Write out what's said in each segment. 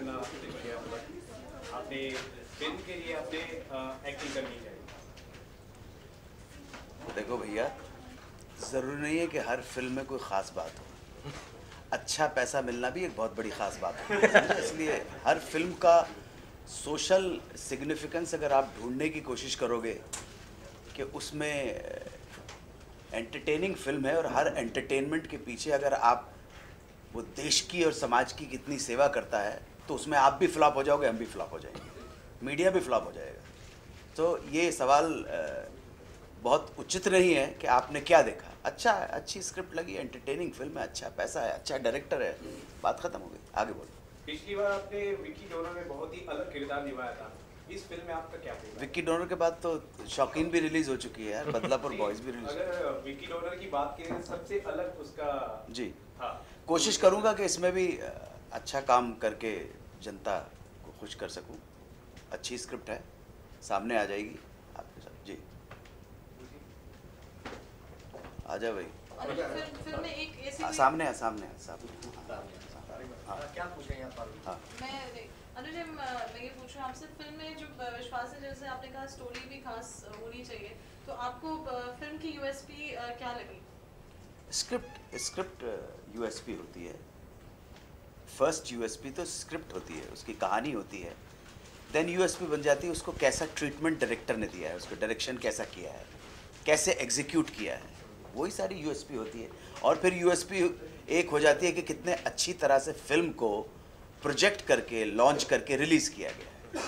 करना सीख लिया, मतलब आपने फिल्म के लिए आपने एक्टिंग करनी चाहिए? देखो भैया, ज़रूरी नहीं है कि हर फिल्म में कोई ख़ास बात हो। अच्छा पैसा मिलना भी एक बहुत बड़ी ख़ास बात है। इसलिए हर फिल्म का सोशल सिग्निफिकेंस अगर आप ढूंढने की कोशिश करोगे कि उसमें एंटरटेनिंग फिल्म है और हर एंटरटेनमेंट के पीछे अगर आप वो देश की और समाज की कितनी सेवा करता है, तो उसमें आप भी फ्लॉप हो जाओगे, हम भी फ्लॉप हो जाएंगे, मीडिया भी फ्लॉप हो जाएगा। तो ये सवाल बहुत उचित नहीं है कि आपने क्या देखा। अच्छा है, अच्छी स्क्रिप्ट लगी, एंटरटेनिंग फिल्म है, अच्छा पैसा है, अच्छा डायरेक्टर है, बात खत्म हो गई, आगे बोलो। पिछली बार आपने विक्की डोनर में बहुत ही अलग किरदार निभाया था, इस फिल्म में आपका क्या किरदार? विक्की डोनर के बाद तो शौकीन भी रिलीज हो चुकी है यार, बदलापुर बॉयज भी रिलीज। अगर विक्की डोनर की बात करें, सबसे अलग उसका जी हाँ, कोशिश करूंगा कि इसमें भी अच्छा काम करके जनता को खुश कर सकूं। अच्छी स्क्रिप्ट है, सामने आ जाएगी आपके साथ। जी आ जाए भाई, फिल्म में एक ऐसी सामने है, सामने है, सामने। क्या पूछेंगे आप? हाँ अनुज, मैं ये पूछ रहा हूँ आपसे, फिल्म में जो विश्वास है, जैसे आपने कहा स्टोरी भी खास होनी चाहिए, तो आपको फिल्म की यूएसपी क्या लगी? स्क्रिप्ट यूएसपी होती है। फर्स्ट यूएसपी तो स्क्रिप्ट होती है, उसकी कहानी होती है। देन यूएसपी बन जाती है उसको कैसा ट्रीटमेंट डायरेक्टर ने दिया है, उसको डायरेक्शन कैसा किया है, कैसे एग्जीक्यूट किया है, वही सारी यूएसपी होती है। और फिर यूएसपी एक हो जाती है कि कितने अच्छी तरह से फिल्म को प्रोजेक्ट करके लॉन्च करके रिलीज किया गया है।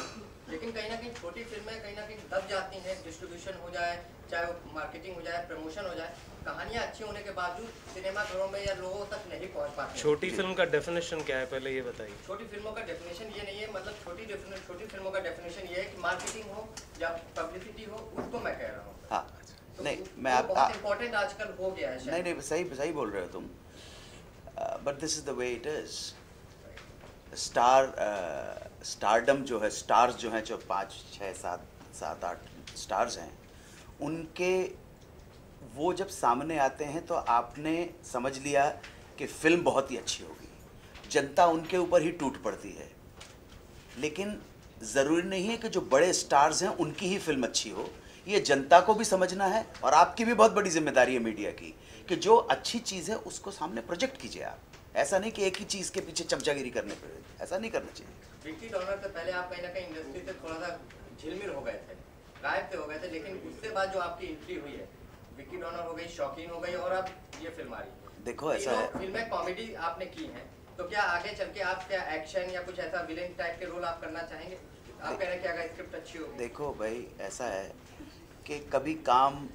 लेकिन कहीं ना कहीं छोटी फिल्में कहीं ना कहीं दब जाती हैं, डिस्ट्रीब्यूशन हो जाए, चाहे वो मार्केटिंग हो जाए, प्रमोशन हो जाए, कहानियां अच्छी होने के बावजूद सिनेमा घरों में या लोगों तक नहीं पहुंच पाती। छोटी फिल्म का डेफिनेशन क्या है, पहले ये बताइए। छोटी फिल्मों का डेफिनेशन ये नहीं है, मतलब छोटी फिल्मों का डेफिनेशन ये है कि मार्केटिंग हो या पब्लिसिटी हो, उसको मैं कह रहा हूँ। हाँ तो नहीं, वो मैं आप बहुत इम्पोर्टेंट आजकल हो गया है। नहीं, सही बोल रहे हो तुम, but this is the way it is. Stardom जो है, स्टार्स जो हैं, जो 5, 6, 7, 8 स्टार्स हैं, उनके वो जब सामने आते हैं तो आपने समझ लिया कि फिल्म बहुत ही अच्छी होगी, जनता उनके ऊपर ही टूट पड़ती है। लेकिन ज़रूरी नहीं है कि जो बड़े स्टार्स हैं उनकी ही फिल्म अच्छी हो, ये जनता को भी समझना है और आपकी भी बहुत बड़ी जिम्मेदारी है मीडिया की कि जो अच्छी चीज़ है उसको सामने प्रोजेक्ट कीजिए आप। ऐसा नहीं कि एक ही चीज़ के पीछे चमचागिरी करने पर, ऐसा नहीं करना चाहिए। विक्की डोनर से पहले आप कहीं ना कहीं इंडस्ट्री से थोड़ा सा झिलमिल हो गए थे, गायब से हो गए थे, लेकिन उसके बाद जो आपकी एंट्री हुई है, विक्की डोनर हो गई, शौकीन हो गई, और अब ये फिल्म आ रही है। देखो ऐसा है, फिल्में कॉमेडी आपने की हैं, तो क्या आगे चल के आप क्या एक्शन या कुछ ऐसा विलेन टाइप के रोल आप करना चाहेंगे? आप कह रहे हैं कि अगर स्क्रिप्ट अच्छी होगी। देखो भाई, ऐसा है कि कभी काम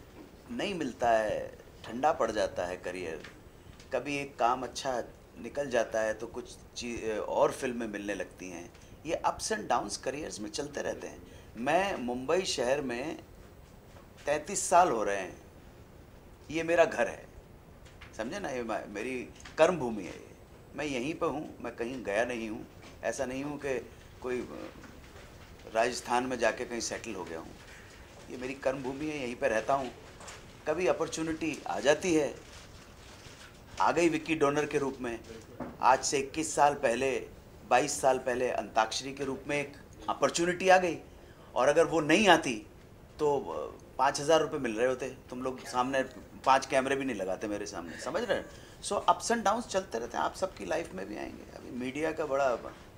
नहीं मिलता है, ठंडा पड़ जाता है करियर, कभी एक काम अच्छा निकल जाता है तो कुछ चीज़ और फिल्में मिलने लगती हैं। ये अप्स एंड डाउन्स करियर्स में चलते रहते हैं। मैं मुंबई शहर में 33 साल हो रहे हैं, ये मेरा घर है, समझे ना, ये मेरी कर्म भूमि है, ये मैं यहीं पर हूँ, मैं कहीं गया नहीं हूँ। ऐसा नहीं हूँ कि कोई राजस्थान में जाके कहीं सेटल हो गया हूँ, ये मेरी कर्म भूमि है, यहीं पर रहता हूँ। कभी अपॉर्चुनिटी आ जाती है, आ गई विक्की डोनर के रूप में। आज से 21 साल पहले, 22 साल पहले अंताक्षरी के रूप में एक अपॉर्चुनिटी आ गई, और अगर वो नहीं आती तो 5,000 रुपये मिल रहे होते। तुम लोग सामने 5 कैमरे भी नहीं लगाते मेरे सामने, समझ रहे हैं? सो अप्स एंड डाउन्स चलते रहते हैं, आप सबकी लाइफ में भी आएंगे। अभी मीडिया का बड़ा,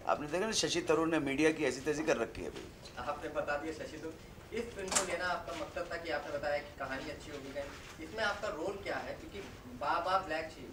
आपने देखा ना, शशि थरूर ने मीडिया की ऐसी तैसी कर रखी है अभी। आपने बता दिया शशि थरूर, इस फिल्म को लेना आपका मकसद था कि आपने बताया कि कहानी अच्छी होगी, गई इसमें आपका रोल क्या है? क्योंकि बाबा ब्लैक शीप,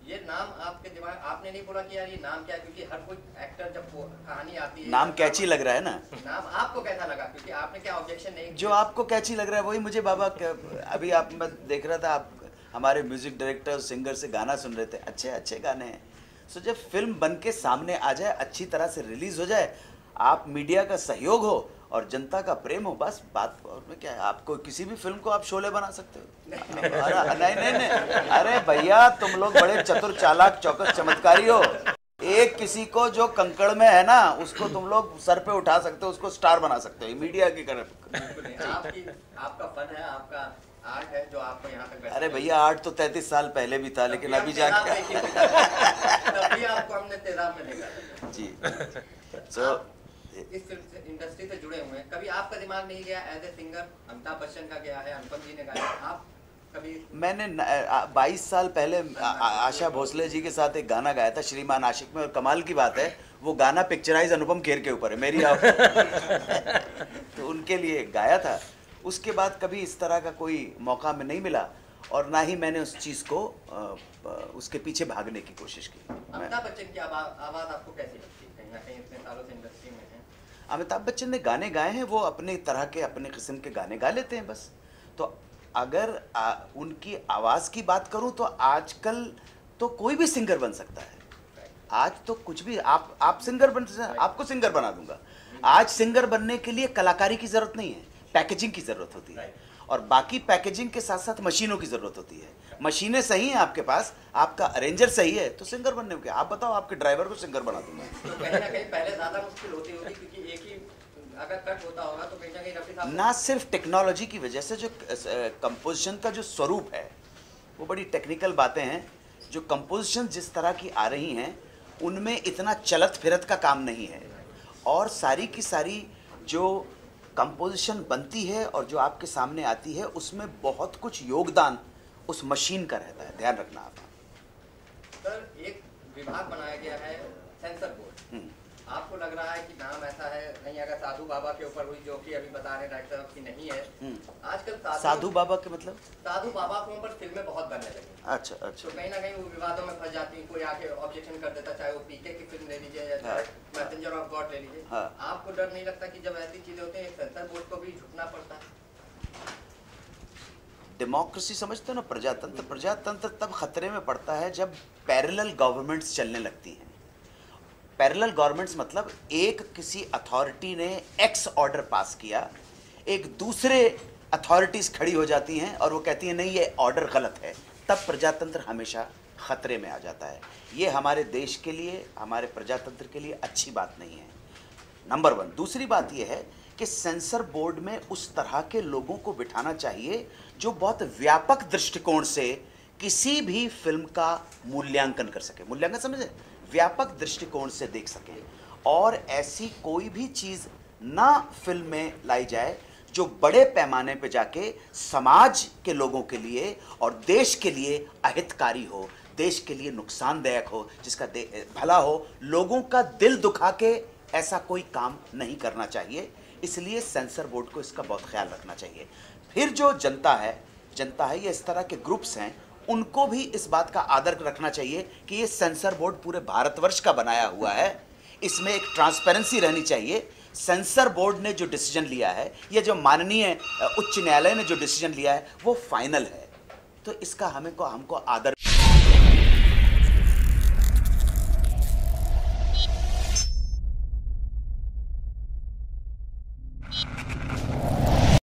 ये नाम आपके दिमाग, आपने नहीं बोला कि यार ये नाम क्या है? क्योंकि हर कोई एक्टर जब वो कहानी आती है, नाम कैची लग रहा है ना, नाम आपको कैसा लगा? क्योंकि आपने क्या ऑब्जेक्शन नहीं? जो आपको कैची लग रहा है वही मुझे बाबा। अभी आप, मैं देख रहा था, आप हमारे म्यूजिक डायरेक्टर सिंगर से गाना सुन रहे थे, अच्छे अच्छे गाने हैं। सो जब फिल्म बन के सामने आ जाए, अच्छी तरह से रिलीज हो जाए, आप मीडिया का सहयोग हो और जनता का प्रेम हो, बस बात और में क्या है। आपको किसी भी फिल्म को आप शोले बना सकते हो। नहीं, अरे भैया, तुम लोग बड़े चतुर, चालाक, चौकस, चमत्कारी हो। एक किसी को जो कंकड़ में है ना, उसको तुम लोग सर पे उठा सकते हो, उसको स्टार बना सकते हो, मीडिया की तरफ। आपका फन है, आपका आर्ट है जो आपको यहाँ तक। अरे भैया, आर्ट तो 33 साल पहले भी था, लेकिन अभी जाके तभी आपको हमने तेजाब में देखा। जी So, इस फिल्म इंडस्ट्री से जुड़े हुए हैं, कभी आपका दिमाग नहीं गया as a singer? Amitabh Bachchan का गया है, अनुपम जी ने गाया, आप कभी? मैंने 22 साल पहले आशा भोसले जी के साथ एक गाना गाया था श्रीमान आशिक में, और कमाल की बात है वो गाना पिक्चराइज अनुपम खेर के ऊपर है, मेरी तो उनके लिए गाया था। उसके बाद कभी इस तरह का कोई मौका में नहीं मिला, और ना ही मैंने उस चीज़ को उसके पीछे भागने की कोशिश की। अमिताभ बच्चन की आवाज़ आपको कैसी लगती है? कहीं ना कहीं इतने सालों से इंडस्ट्री में है। अमिताभ बच्चन ने गाने गाए हैं, वो अपने तरह के अपने किस्म के गाने गा लेते हैं बस। तो अगर उनकी आवाज़ की बात करूं तो आजकल तो कोई भी सिंगर बन सकता है। आज तो कुछ भी आप सिंगर बन, आपको सिंगर बना दूंगा। आज सिंगर बनने के लिए कलाकारी की ज़रूरत नहीं है, पैकेजिंग की ज़रूरत होती है, और बाकी पैकेजिंग के साथ साथ मशीनों की ज़रूरत होती है। मशीनें सही हैं आपके पास, आपका अरेंजर सही है, तो सिंगर बनने में क्या। आप बताओ, आपके ड्राइवर को सिंगर बना दूंगा। तो कहीं ना कहीं पहले ज़्यादा मुश्किल होती होगी, क्योंकि एक ही अगर कट होता होगा तो कहीं ना कहीं रफी साहब ना सिर्फ टेक्नोलॉजी की वजह से, जो कंपोजिशन का जो स्वरूप है वो बड़ी टेक्निकल बातें हैं। जो कंपोजिशन जिस तरह की आ रही हैं उनमें इतना चलत फिरत का काम नहीं है, और सारी की सारी जो कंपोजिशन बनती है और जो आपके सामने आती है उसमें बहुत कुछ योगदान उस मशीन का रहता है, ध्यान रखना आप। सर, एक विभाग बनाया गया है सेंसर बोर्ड, आपको लग रहा है कि नाम ऐसा है नहीं? अगर साधु बाबा के ऊपर हुई, जो कि अभी बता रहे डायरेक्टर साहब की नहीं है, आजकल साधु बाबा के मतलब साधु बाबा के ऊपर फिल्में बहुत बनने लगी। अच्छा अच्छा। तो कहीं ना कहीं वो विवादों में फंस जाती है, कोई आके ऑब्जेक्शन कर देता, चाहे वो पीके की फिल्म ले लीजिए या चाहे मैसेंजर ऑफ गॉड ले लीजिए। हाँ। आपको डर नहीं लगता कि जब ऐसी चीजें होती हैं एक सेंसर बोर्ड को भी झुकना पड़ता है? डेमोक्रेसी समझते हो ना, प्रजातंत्र। प्रजातंत्र तब खतरे में पड़ता है जब पैरेलल गवर्नमेंट्स चलने लगती हैं। पैरेलल गवर्नमेंट्स मतलब एक किसी अथॉरिटी ने एक्स ऑर्डर पास किया, एक दूसरे अथॉरिटीज़ खड़ी हो जाती हैं और वो कहती हैं नहीं ये ऑर्डर गलत है, तब प्रजातंत्र हमेशा ख़तरे में आ जाता है। ये हमारे देश के लिए, हमारे प्रजातंत्र के लिए अच्छी बात नहीं है, नंबर 1। दूसरी बात यह है कि सेंसर बोर्ड में उस तरह के लोगों को बिठाना चाहिए जो बहुत व्यापक दृष्टिकोण से किसी भी फिल्म का मूल्यांकन कर सके। मूल्यांकन समझे, व्यापक दृष्टिकोण से देख सके, और ऐसी कोई भी चीज़ ना फिल्म में लाई जाए जो बड़े पैमाने पे जाके समाज के लोगों के लिए और देश के लिए अहितकारी हो, देश के लिए नुकसानदायक हो, जिसका भला हो। लोगों का दिल दुखा के ऐसा कोई काम नहीं करना चाहिए, इसलिए सेंसर बोर्ड को इसका बहुत ख्याल रखना चाहिए। फिर जो जनता है या इस तरह के ग्रुप्स हैं, उनको भी इस बात का आदर रखना चाहिए कि ये सेंसर बोर्ड पूरे भारतवर्ष का बनाया हुआ है, इसमें एक ट्रांसपेरेंसी रहनी चाहिए। सेंसर बोर्ड ने जो डिसीजन लिया है, ये जो माननीय उच्च न्यायालय ने जो डिसीजन लिया है, वो फाइनल है, तो इसका हमको आदर